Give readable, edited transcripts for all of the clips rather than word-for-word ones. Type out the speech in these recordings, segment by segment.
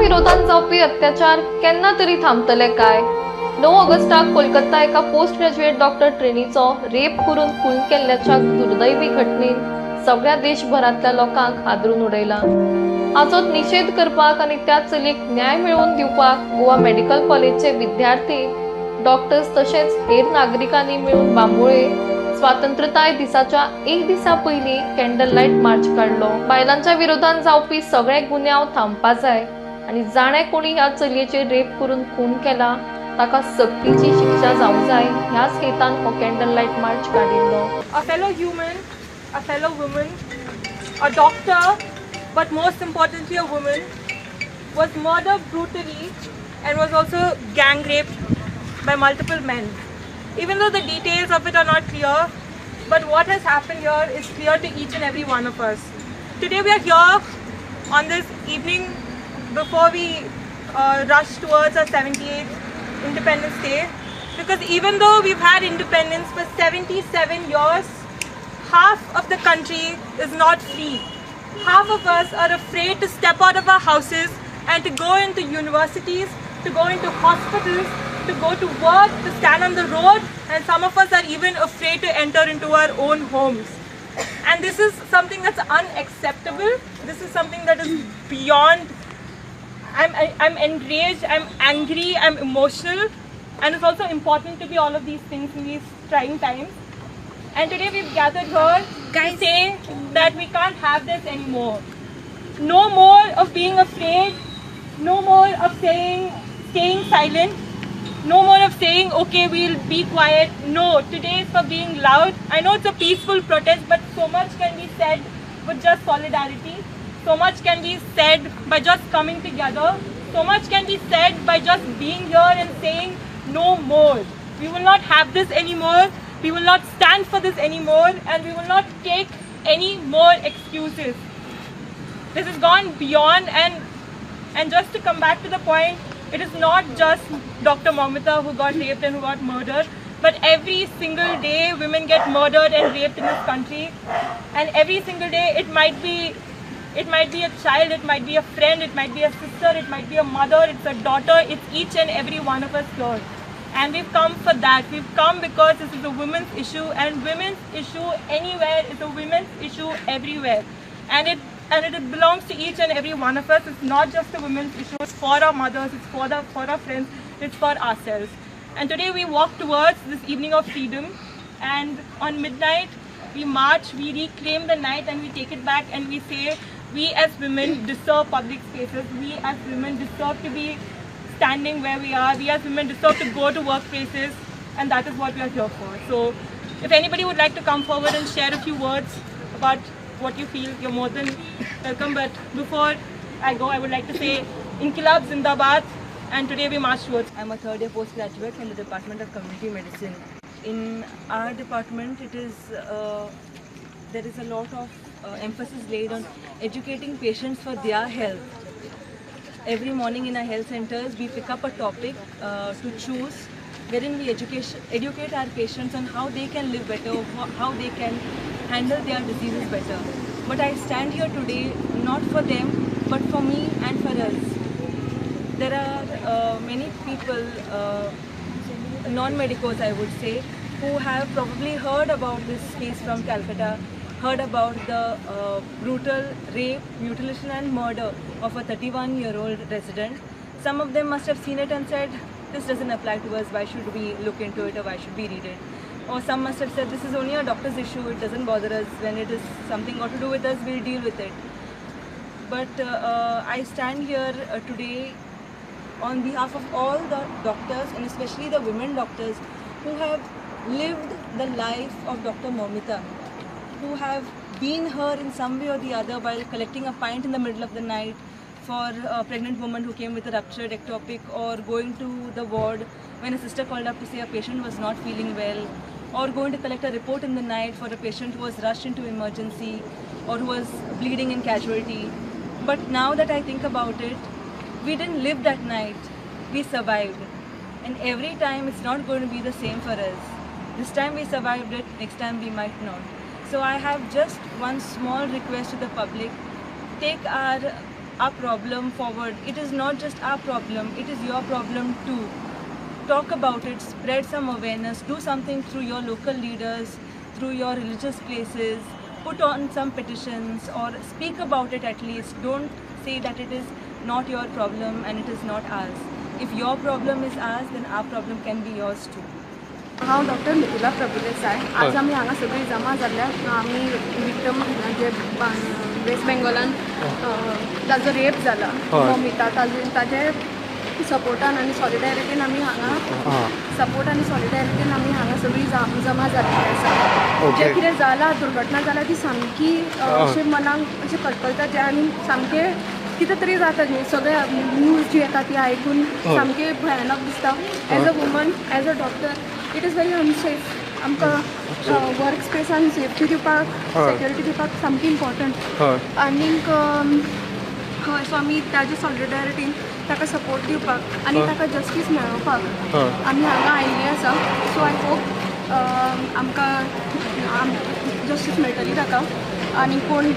विरोधात जावपी अत्याचार केन्ना तरी थांबतले काय? 9 ऑगस्टाक कोलकाता एका पोस्ट ग्रॅज्युएट डॉक्टर ट्रेनीचो रेप करून खून केल्ल्याच्या दुर्दैवी घटनेन सगळ्या देशभरातल्या लोकांक हादरून उडयला. हाचो निषेध करपाक आनी त्या चलयेक न्याय मेळवून दिवपाक गोवा मेडिकल कॉलेजचे विद्यार्थी, डॉक्टर्स तशेंच हेर नागरिकांनी मेळून बांबोळे स्वातंत्र्यताय दिसाच्या एक दिसा पयलीं कॅन्डल लायट मार्च काढलो. बायलांच्या विरोधात जावपी सगळे गुन्यांव थांबपा जाय आनी जाणे कोणी ह्या चलयेचेर रेप करून खून केला ताका सक्तीची शिक्षा जावंक जाय ह्याच हेतान हो कॅन्डल लायट मार्च काडिल्लो. A fellow human, a fellow woman, a doctor, but most importantly a woman, was murdered brutally and was also gang raped by multiple men. Even though the details of it are not clear, but what has happened here is clear to each and every one of us. Today we are here on this evening before we rush towards our 78th Independence Day, because even though we've had independence for 77 years, half of the country is not free. Half of us are afraid to step out of our houses and to go into universities, to go into hospitals, to go to work, to stand on the road, and some of us are even afraid to enter into our own homes. And this is something that's unacceptable. This is something that is beyond. I'm enraged, I'm angry, I'm emotional, and it's also important to be all of these things in these trying times. And today we've gathered here to say that we can't have this anymore. No more of being afraid, no more of staying silent, no more of saying, okay, we'll be quiet. No, today is for being loud. I know it's a peaceful protest, but so much can be said with just solidarity. So much can be said by just coming together. So much can be said by just being here and saying, no more. We will not have this anymore. We will not stand for this anymore. And we will not take any more excuses. This has gone beyond, and just to come back to the point, it is not just Dr. Moumita who got raped and who got murdered, but every single day women get murdered and raped in this country. And every single day it might be a child, it might be a friend, it might be a sister, it might be a mother, it's a daughter, it's each and every one of us here. And we've come for that. We've come because this is a women's issue, and women's issue anywhere is a women's issue everywhere. And it belongs to each and every one of us. It's not just a women's issue. It's for our mothers, it's for our friends, it's for ourselves. And today we walk towards this evening of freedom, and on midnight we march, we reclaim the night and we take it back, and we say we as women deserve public spaces. We as women deserve to be standing where we are. We as women deserve to go to workplaces, and that is what we are here for. So if anybody would like to come forward and share a few words about what you feel, you're more than welcome. But before I go, I would like to say Inkilab Zindabad, and today we march towards. I'm a third year postgraduate in the Department of Community Medicine. In our department, there is a lot of emphasis laid on educating patients for their health. Every morning in our health centers, we pick up a topic to choose, wherein we educate our patients on how they can live better, how they can handle their diseases better. But I stand here today not for them, but for me and for us. There are many people, non-medicos I would say, who have probably heard about this case from Calcutta, heard about the brutal rape, mutilation and murder of a 31-year-old resident. Some of them must have seen it and said, this doesn't apply to us, why should we look into it, or why should we read it? Or some must have said, this is only a doctor's issue, it doesn't bother us. When it is something got to do with us, we'll deal with it. But I stand here today on behalf of all the doctors, and especially the women doctors who have lived the life of Dr. Moumita, who have been her in some way or the other while collecting a pint in the middle of the night for a pregnant woman who came with a ruptured ectopic, or going to the ward when a sister called up to say a patient was not feeling well, or going to collect a report in the night for a patient who was rushed into emergency or who was bleeding in casualty. But now that I think about it, we didn't live that night, we survived. And every time it's not going to be the same for us. This time we survived it, next time we might not. So I have just one small request to the public. Take our our problem forward. It is not just our problem, it is your problem too. Talk about it, spread some awareness, do something through your local leaders, through your religious places, put on some petitions or speak about it at least. Don't say that it is not your problem and it is not ours. If your problem is ours, then our problem can be yours too. हांव doctor Mithila Prabhudesai. आज आमी हांगा सगळीं जमा जाल्ल्यात. आमी victim जे waste बेंगॉलान ताजो rape जाला मोमिता ताजे सपोर्टान आनी सॉलिडॅरिटीन आमी हांगा सपोर्ट आनी सॉलिडॅरिटीन आमी हांगा सगळीं जमा जाल्लीं आसा. जें कितें जालां दुर्घटना जाल्या ती सामकी अशें मनाक अशें कळकळटा जें आनी सामकें कितें तरी जाता न्ही. सगळे न्यूज जी येता ती आयकून सामकें भयानक दिसता. As a woman, as a doctor, it is very unsafe. आमकां वर्क स्पेसान सेफ्टी दिवपाक, सेक्युरिटी दिवपाक सामकी इम्पॉर्टंट. आनीक हय, सो आमी ताजे सॉलिडॅरिटीन ताका सपोर्ट दिवपाक आनी ताका जस्टीस मेळोवपाक आमी हांगा आयिल्लीं आसा. सो आय होप आमकां जस्टीस मेळटली ताका. आनी कोण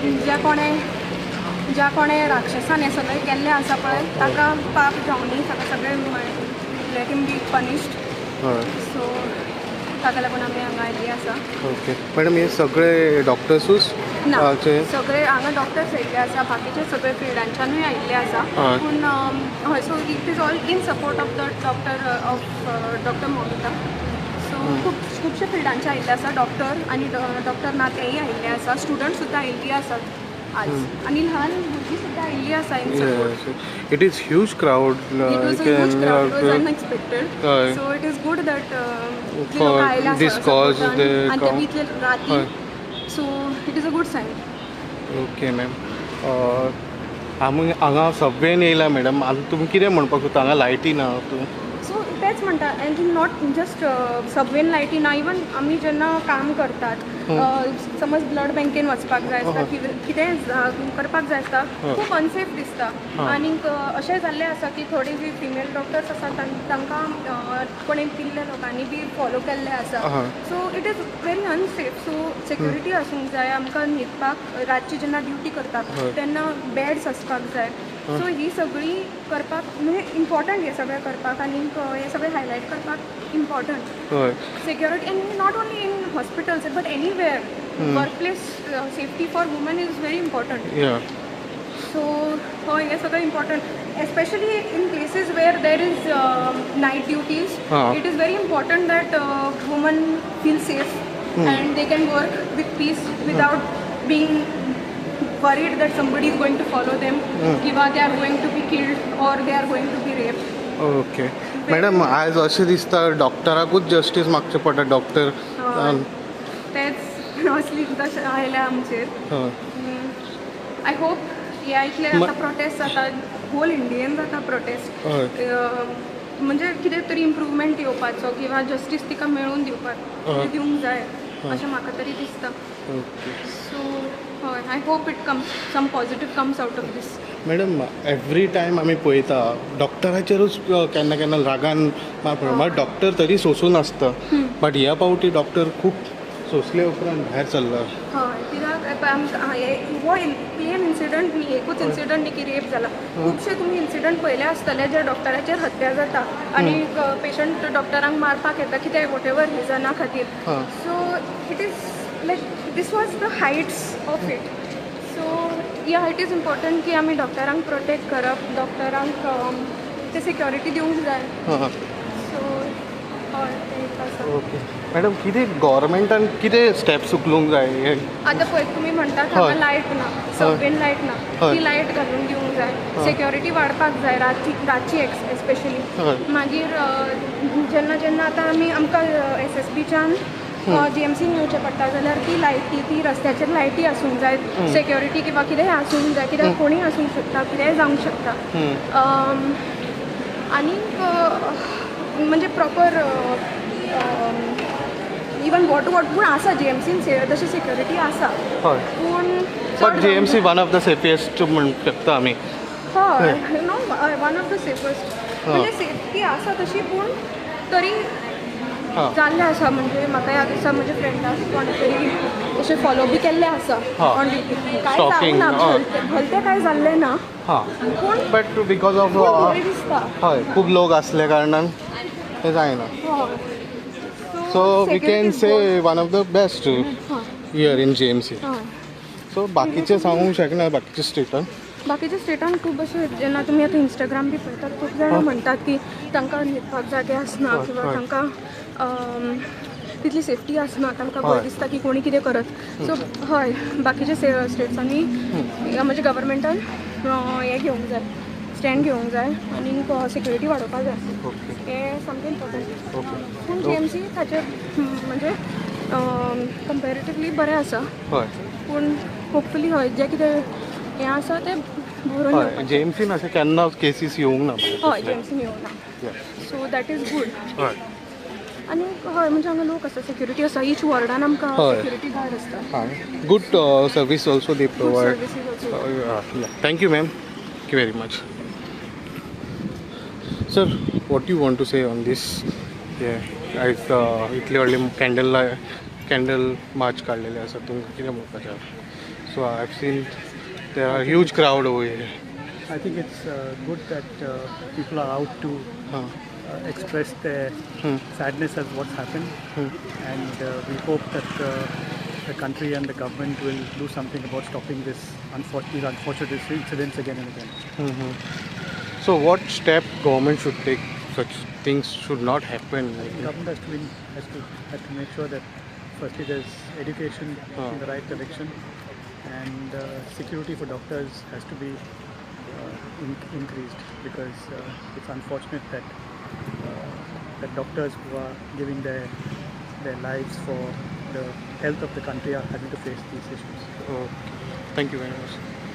ज्या कोणें राक्षसान हें सगळें केल्लें आसा पळय ताका पाप जावनी, ताका सगळें लेट हिम बी पनिश्ड. सो ताका लागून आमी हांगा आयिल्लीं आसा. ओके मॅडम, हे सगळे डॉक्टर्सूच ना, सगळे हांगा डॉक्टर्स येयल्ले आसा, बाकीचे सगळे फिल्डांच्यानूय आयिल्ले आसा. पूण हय, so it is all in support of the doctor Moumita. So खुबशे फिल्डांचे आयिल्ले आसा डॉक्टर आनी डॉक्टर ना तेय आयिल्ले आसा. स्टुडंट सुद्दां आयिल्लीं आसात आज आनी ल्हान भुरगीं सुद्दां आयिल्लीं आसा इन support. It is huge crowd. It was a huge crowd. It was unexpected. So it is good that for this cause they come. Rati. So it is a good sign. Okay ma'am, आमी हांगा सबवेन येयला madam. आतां तुमी कितें म्हणपाक सोदता? हांगा लायटी ना तूं. सो तेच म्हणटा, एंड नॉट जस्ट सबवेन लायटी ना, इवन आमी जेन्ना काम करतात, समज ब्लड बँकेन वचपाक जाय आसता, कितेंय करपाक जाय आसता, खूब अनसेफ दिसता. आनीक अशें जाल्लें आसा की थोडी जी फिमेल डॉक्टर्स आसा तांकां कोणें पिल्ल्या लोकांनी बी फॉलो केल्लें आसा. सो it is very unsafe. So security आसूंक जाय आमकां न्हिदपाक. रातची जेन्ना ड्युटी करतात तेन्ना बेड्स आसपाक जाय. सो ही सगळी करपाक म्हणजे इम्पॉर्टंट हें सगळें करपाक आनीक हें सगळें हायलायट करपाक important. Security and not only in hospitals but anywhere. Work place safety for women is very important. So हय, हें सगळें important, especially in places where there is night duties. It is very important that women feel safe and they can work with peace without being worried that somebody is going to follow them, kiva they are going to be killed or they are going to be raped. Okay madam, आज अशें दिसता डॉक्टराकूच justice मागचें पडटा. Doctor तेच असली तशें आयल्या आमचेर. I hope हे आयकले आतां प्रोटेस्ट जाता, होल इंडियेन जाता प्रोटेस्ट. म्हणजे कितें तरी इम्प्रूवमेंट येवपाचो किंवा जस्टीस तिका मेळून दिवंक जाय अशें म्हाका तरी दिसता. सो हय, I hope it comes some positive comes out of this. Madam, every time आमी पळयता डॉक्टराचेरूच केन्ना केन्ना रागान मार डॉक्टर तरी सोंसून आसता. बट ह्या पावटी डॉक्टर खूब सोंसले उपरांत भायर सरला. हय, कित्याक हो प्लेन इन्सिडंट न्ही, एकूच इन्सिडंट न्ही की रेप जाला. खुबशे तुमी इन्सिडंट पयले आसतले जे डॉक्टराचेर हत्या जाता आनी पेशंट डॉक्टरांक मारपाक येता कितें वॉटेवर रिजना खातीर. So it is like this was the heights of it. So या इट इज इम्पॉर्टंट की आमी डॉक्टरांक प्रोटेक्ट करप, डॉक्टरांक ते सिक्युरिटी दिवंक जाय. सो हय, तें आसा. ओके मॅडम, कितें गव्हर्मेंटान कितें स्टेप्स उखलूंक जाय? आतां पळय तुमी म्हणटात हांगा लायट ना, सबवेन लायट ना, ती लायट घालून दिवंक जाय. सेक्युरिटी वाडपाक जाय रातची एस्पेशली. मागीर जेन्ना आतां आमकां SSBच्यान GMCन येवचें पडटा जाल्यार ती रस्त्याचेर लायटी आसूंक जाय. सेक्युरिटी किंवा कितेंय आसूंक जाय, कित्याक कोणीय आसूंक शकता, कितेंय जावंक शकता. आनीक म्हणजे प्रॉपर इवन वॉट पूण आसा GMCन तशी सेक्युरिटी आसा. पूण but GMC one of the safest म्हणूंक शकता आमी. हय, no one of the safest. म्हणजे सेफ्टी आसा तशी, पूण तरी हां. जाल्लें आसा म्हणजे म्हाका याद आसा म्हज्या फ्रेंडाक कोणे तरी अशें फॉलो बी केल्लें आसा हां. ऑन ड्युटी कांय Stalking, जावं ना हय. भलतें कांय जाल्लें ना हां पूण बट बिकॉज ऑफ पूण भंय दिसता हय खूब लोक असल्या कारणान ते जायना. हय so we can security is say good. One of the best हय हियर इन JMC. हय सो बाकीचे सांगूंक शकना बाकीच्या स्टेटान. बाकीच्या स्टेटान खूब अशे जेन्ना तुमी आतां इंस्टाग्राम बी पळयतात खूब जाणां म्हणटात की तांकां न्हिदपाक जागे आसना हय, किंवा हय. तांकां तितली सेफ्टी आसना तांकां भंय हय. दिसता की कोणी कितें करत सो हय बाकीच्या स्टेट्सांनी म्हणजे गव्हर्मेंटान हें घेवंक जाय स्टँड घेवंक जाय आनी सिक्युरिटी वाडोवपाक जाय ओके हें सामकें इम्पॉर्टंट ओके पूण JMC ताचेर म्हणजे कंपेरेटिवली बरें आसा हय पूण होपफुली हय जें कितें हें आसा तें बरोवन हय येवपाचें. JMCन अशें केन्ना केसीस येवंक ना. हय JMC येवंक ना सो दॅट इज गूड हय आनी हय म्हणजे हांगा लोक आसा सिक्युरिटी आसा ईच वॉर्डान आमकां हय. सिक्युरिटी गार्ड आसता good service also they provide. Services also Thank you, ma'am. Thank you very much. Sir, what do you want to say on this? Yeah, आज इतले व्हडले कॅन्डल मार्च काडलेले आसा तुमकां कितें म्हणपाचें आसा? So I've seen there are huge crowd over here. I think it's good that people are out to express their sadness at what's happened, and we hope that the country and the government will do something about stopping these unfortunate incidents again and again. So what step government should take? Such things should not happen. The government has to make sure that firstly there's education in the right direction, and security for doctors has to be increased, because it's unfortunate that doctors who are giving their lives for the health of the country are having to face these issues. Okay. Thank you very much.